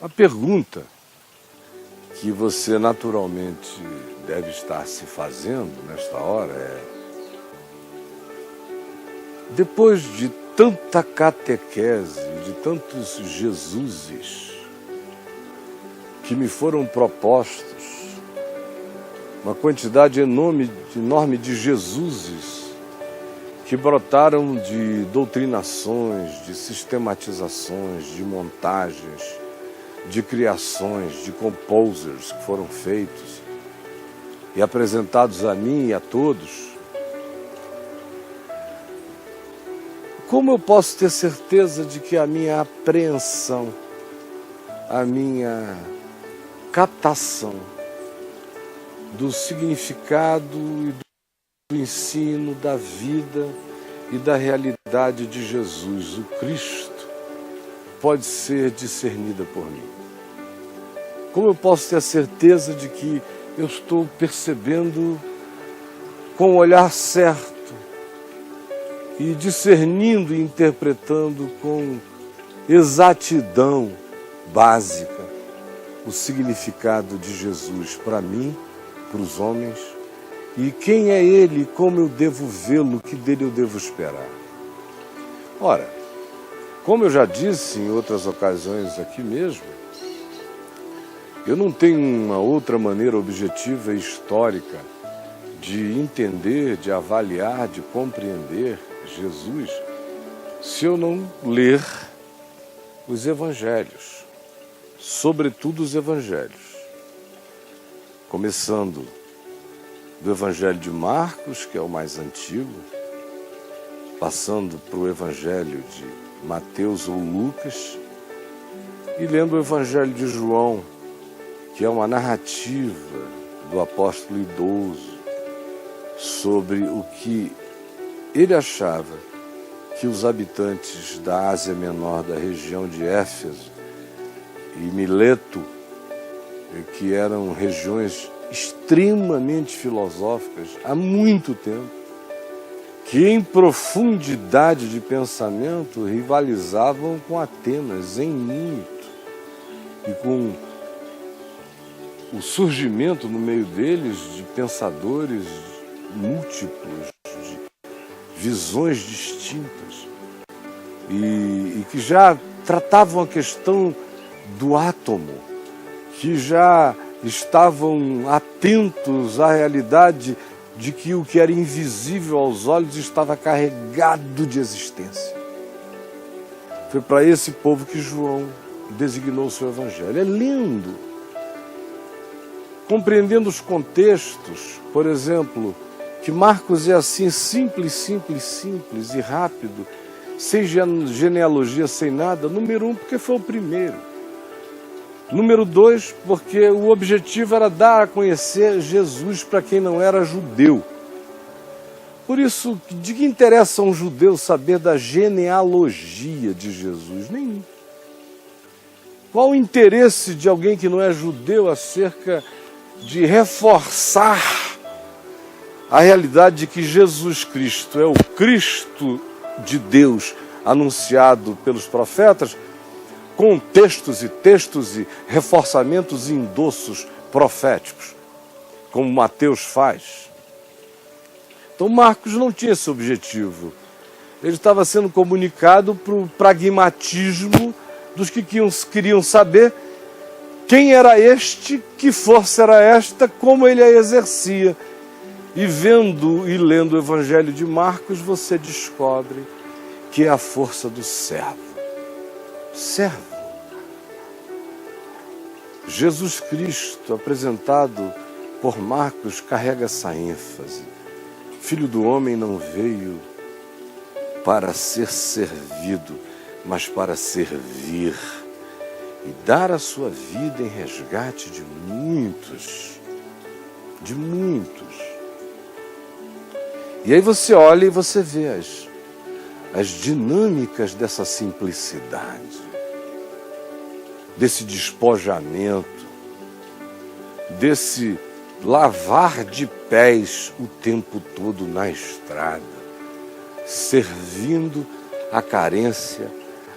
A pergunta que você naturalmente deve estar se fazendo nesta hora é: depois de tanta catequese, de tantos Jesuses que me foram propostos, uma quantidade enorme de Jesuses que brotaram de doutrinações, de sistematizações, de montagens, de criações, de composers que foram feitos e apresentados a mim e a todos, como eu posso ter certeza de que a minha apreensão, a minha captação do significado e do ensino da vida e da realidade de Jesus, o Cristo, pode ser discernida por mim? Como eu posso ter a certeza de que eu estou percebendo com o olhar certo e discernindo e interpretando com exatidão básica o significado de Jesus para mim, para os homens, e quem é Ele, como eu devo vê-lo, o que dele eu devo esperar? Ora, como eu já disse em outras ocasiões aqui mesmo, eu não tenho uma outra maneira objetiva e histórica de entender, de avaliar, de compreender Jesus, se eu não ler os Evangelhos, sobretudo os Evangelhos, começando do Evangelho de Marcos, que é o mais antigo, passando para o Evangelho de Mateus ou Lucas, e lendo o Evangelho de João, que é uma narrativa do apóstolo idoso sobre o que ele achava que os habitantes da Ásia Menor, da região de Éfeso e Mileto, que eram regiões extremamente filosóficas há muito tempo, que em profundidade de pensamento rivalizavam com Atenas em muito, e com o surgimento no meio deles de pensadores múltiplos, de visões distintas, e que já tratavam a questão do átomo, que já estavam atentos à realidade de que o que era invisível aos olhos estava carregado de existência. Foi para esse povo que João designou o seu evangelho. É lindo, compreendendo os contextos, por exemplo, que Marcos é assim simples e rápido, sem genealogia, sem nada. Número 1, porque foi o primeiro. Número 2, porque o objetivo era dar a conhecer Jesus para quem não era judeu. Por isso, de que interessa a um judeu saber da genealogia de Jesus? Nenhum. Qual o interesse de alguém que não é judeu acerca de reforçar a realidade de que Jesus Cristo é o Cristo de Deus anunciado pelos profetas, com textos e reforçamentos e endossos proféticos, como Mateus faz? Então Marcos não tinha esse objetivo. Ele estava sendo comunicado para o pragmatismo dos que queriam saber quem era este, que força era esta, como ele a exercia. E vendo e lendo o Evangelho de Marcos, você descobre que é a força do servo. Servo. Jesus Cristo, apresentado por Marcos, carrega essa ênfase. Filho do homem não veio para ser servido, mas para servir e dar a sua vida em resgate de muitos. De muitos. E aí você olha e você vê as dinâmicas dessa simplicidade, desse despojamento, desse lavar de pés o tempo todo na estrada, servindo à carência,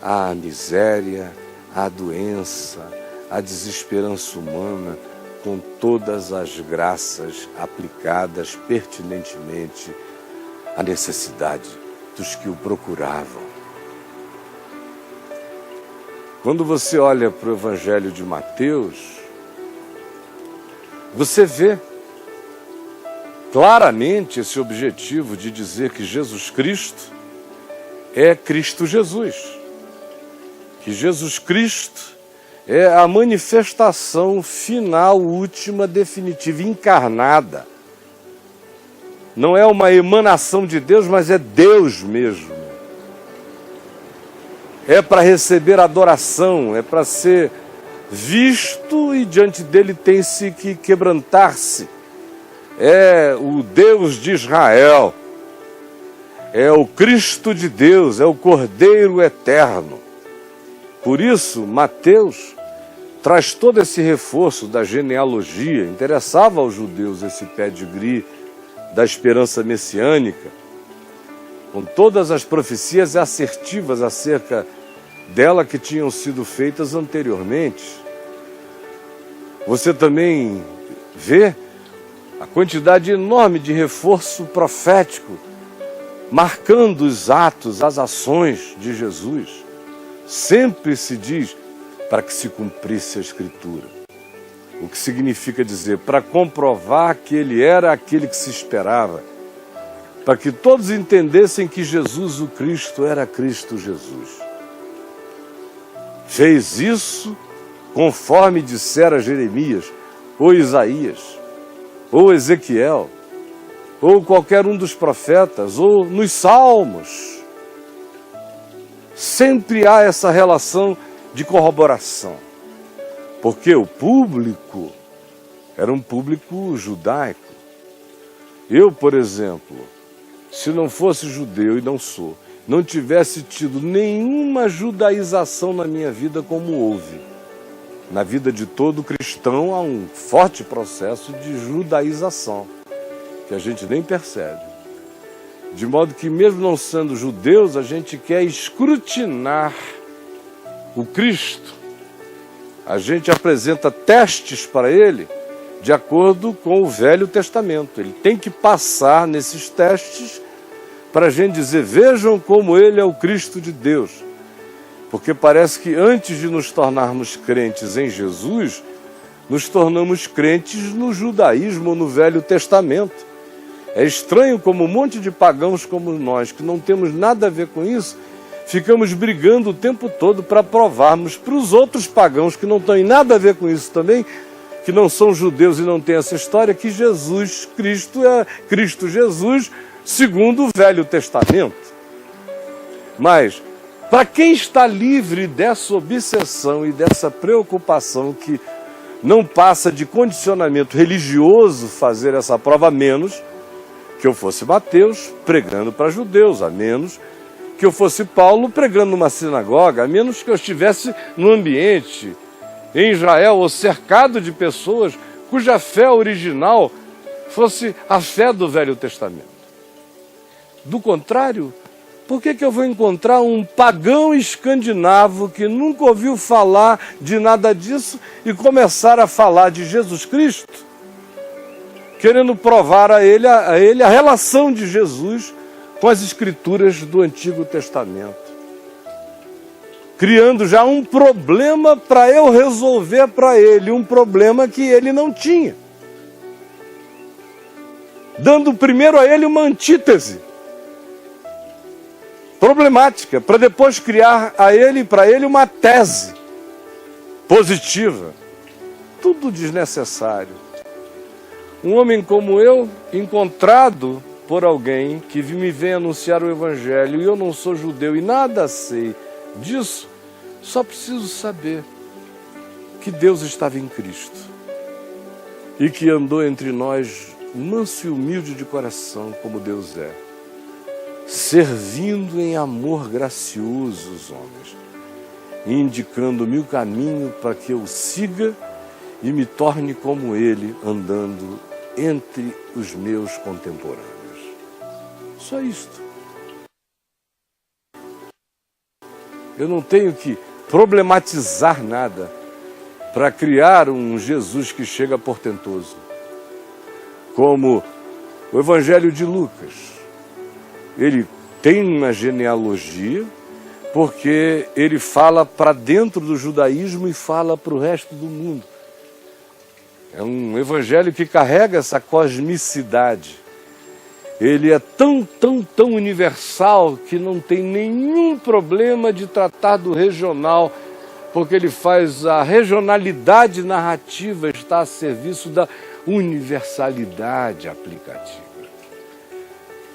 à miséria, à doença, a desesperança humana com todas as graças aplicadas pertinentemente à necessidade dos que o procuravam. Quando você olha para o Evangelho de Mateus, você vê claramente esse objetivo de dizer que Jesus Cristo é Cristo Jesus. Que Jesus Cristo é a manifestação final, última, definitiva, encarnada. Não é uma emanação de Deus, mas é Deus mesmo. É para receber adoração, é para ser visto e diante dele tem-se que quebrantar-se. É o Deus de Israel, é o Cristo de Deus, é o Cordeiro Eterno. Por isso, Mateus traz todo esse reforço da genealogia, interessava aos judeus esse pedigree da esperança messiânica, com todas as profecias assertivas acerca dela que tinham sido feitas anteriormente. Você também vê a quantidade enorme de reforço profético, marcando os atos, as ações de Jesus. Sempre se diz para que se cumprisse a Escritura. O que significa dizer, para comprovar que ele era aquele que se esperava, para que todos entendessem que Jesus, o Cristo, era Cristo Jesus. Fez isso conforme dissera Jeremias, ou Isaías, ou Ezequiel, ou qualquer um dos profetas, ou nos Salmos. Sempre há essa relação de corroboração, porque o público era um público judaico. Eu, por exemplo, se não fosse judeu, e não sou, não tivesse tido nenhuma judaização na minha vida como houve. Na vida de todo cristão há um forte processo de judaização, que a gente nem percebe. De modo que, mesmo não sendo judeus, a gente quer escrutinar o Cristo. A gente apresenta testes para ele de acordo com o Velho Testamento. Ele tem que passar nesses testes para a gente dizer, vejam como ele é o Cristo de Deus. Porque parece que antes de nos tornarmos crentes em Jesus, nos tornamos crentes no judaísmo, no Velho Testamento. É estranho como um monte de pagãos como nós, que não temos nada a ver com isso, ficamos brigando o tempo todo para provarmos para os outros pagãos que não têm nada a ver com isso também, que não são judeus e não têm essa história, que Jesus Cristo é Cristo Jesus, segundo o Velho Testamento. Mas, para quem está livre dessa obsessão e dessa preocupação que não passa de condicionamento religioso fazer essa prova, a menos que eu fosse Mateus pregando para judeus, a menos que eu fosse Paulo pregando numa sinagoga, a menos que eu estivesse num ambiente em Israel ou cercado de pessoas cuja fé original fosse a fé do Velho Testamento. Do contrário, por que eu vou encontrar um pagão escandinavo que nunca ouviu falar de nada disso e começar a falar de Jesus Cristo, querendo provar a ele a relação de Jesus com as Escrituras do Antigo Testamento, criando já um problema para eu resolver para ele, um problema que ele não tinha, dando primeiro a ele uma antítese problemática, para depois criar a ele e para ele uma tese positiva. Tudo desnecessário. Um homem como eu, encontrado por alguém que me vem anunciar o Evangelho, e eu não sou judeu e nada sei disso, só preciso saber que Deus estava em Cristo e que andou entre nós manso e humilde de coração, como Deus é, servindo em amor gracioso os homens, indicando-me o caminho para que eu siga e me torne como ele, andando entre os meus contemporâneos. Só isto. Eu não tenho que problematizar nada para criar um Jesus que chega portentoso. Como o Evangelho de Lucas. Ele tem uma genealogia, porque ele fala para dentro do judaísmo e fala para o resto do mundo. É um evangelho que carrega essa cosmicidade. Ele é tão universal que não tem nenhum problema de tratar do regional, porque ele faz a regionalidade narrativa está a serviço da universalidade aplicativa.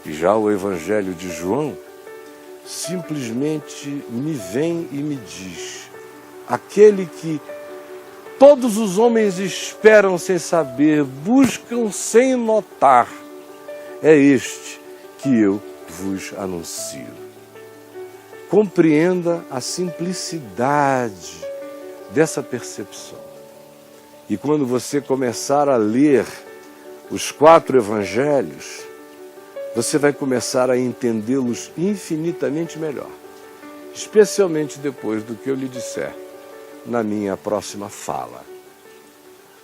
E já o Evangelho de João simplesmente me vem e me diz: aquele que todos os homens esperam sem saber, buscam sem notar, é este que eu vos anuncio. Compreenda a simplicidade dessa percepção. E quando você começar a ler os 4 evangelhos, você vai começar a entendê-los infinitamente melhor, especialmente depois do que eu lhe disser na minha próxima fala.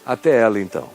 Até ela, então.